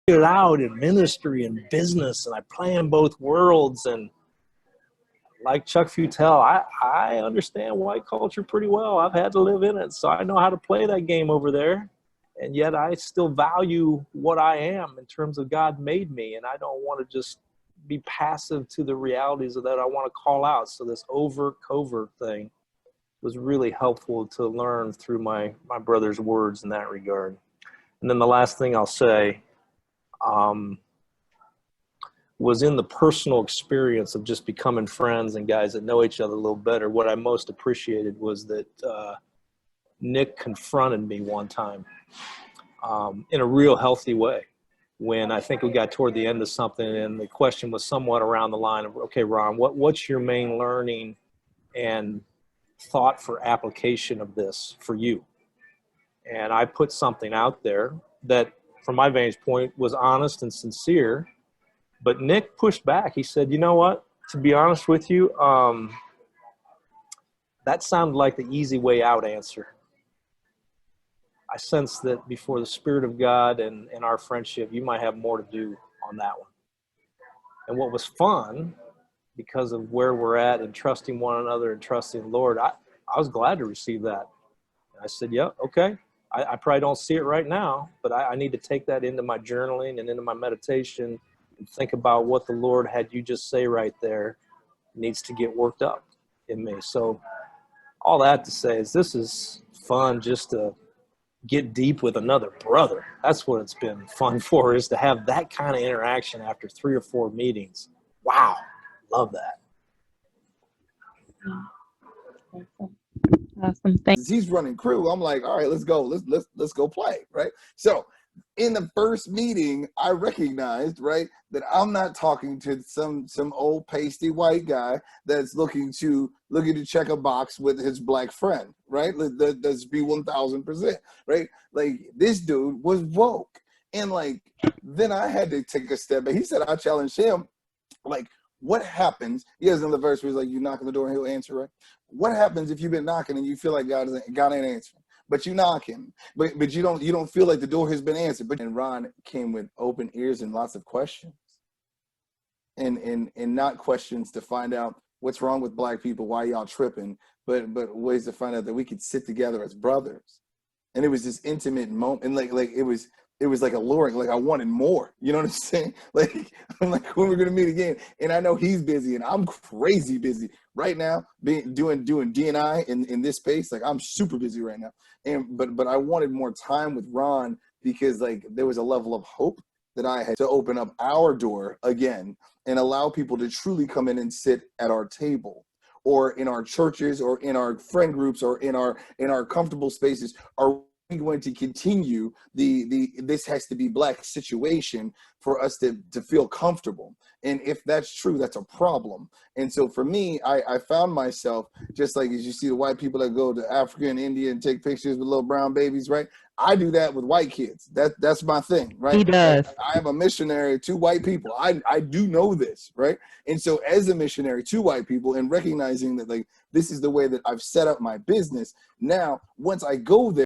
it out in ministry and business, and I play in both worlds. And like Chuck Futel, I understand white culture pretty well. I've had to live in it, so I know how to play that game over there. And yet I still value what I am in terms of God made me, and I don't want to just be passive to the realities of that. I want to call out. So this overt covert thing was really helpful to learn through my brother's words in that regard. And then the last thing I'll say was in the personal experience of just becoming friends and guys that know each other a little better. What I most appreciated was that Nick confronted me one time in a real healthy way when I think we got toward the end of something, and the question was somewhat around the line of, okay, Ron, what's your main learning and thought for application of this for you? And I put something out there that, from my vantage point, was honest and sincere. But Nick pushed back. He said, you know what, to be honest with you, that sounded like the easy way out answer. I sense that before the Spirit of God and our friendship, you might have more to do on that one. And what was fun, because of where we're at and trusting one another and trusting the Lord, I was glad to receive that. And I said, yeah, okay. I probably don't see it right now, but I need to take that into my journaling and into my meditation and think about what the Lord had you just say right there needs to get worked up in me. So all that to say is this is fun just to get deep with another brother. That's what it's been fun for, is to have that kind of interaction after 3 or 4 meetings. Wow. Love that. Awesome. Thanks. He's running crew. I'm like, all right, let's go. Let's go play. Right. So in the first meeting, I recognized, right, that I'm not talking to some old pasty white guy that's looking to check a box with his black friend, right? Let's be 1000%, right? Like, this dude was woke. And like, then I had to take a step back. He said, I challenged him, like, what happens? He has another verse where he's like, you knock on the door and he'll answer, right? What happens if you've been knocking and you feel like God ain't answering? But you knocking, but you don't feel like the door has been answered. But and Ron came with open ears and lots of questions, and not questions to find out what's wrong with black people, why y'all tripping, but ways to find out that we could sit together as brothers. And it was this intimate moment, and like it was like alluring, like I wanted more. You know what I'm saying? Like, I'm like, when we're gonna meet again? And I know he's busy, and I'm crazy busy right now, doing D&I in this space. Like, I'm super busy right now. And but I wanted more time with Ron, because like there was a level of hope that I had to open up our door again and allow people to truly come in and sit at our table, or in our churches, or in our friend groups, or in our comfortable spaces. Are we going to continue the this has to be black situation for us to feel comfortable? And if that's true, that's a problem. And so for me, I found myself, just like as you see the white people that go to Africa and India and take pictures with little brown babies, right? I do that with white kids. That's my thing, right? He does. Like, I am a missionary to white people. I do know this, right? And so as a missionary to white people, and recognizing that like this is the way that I've set up my business, now once I go there,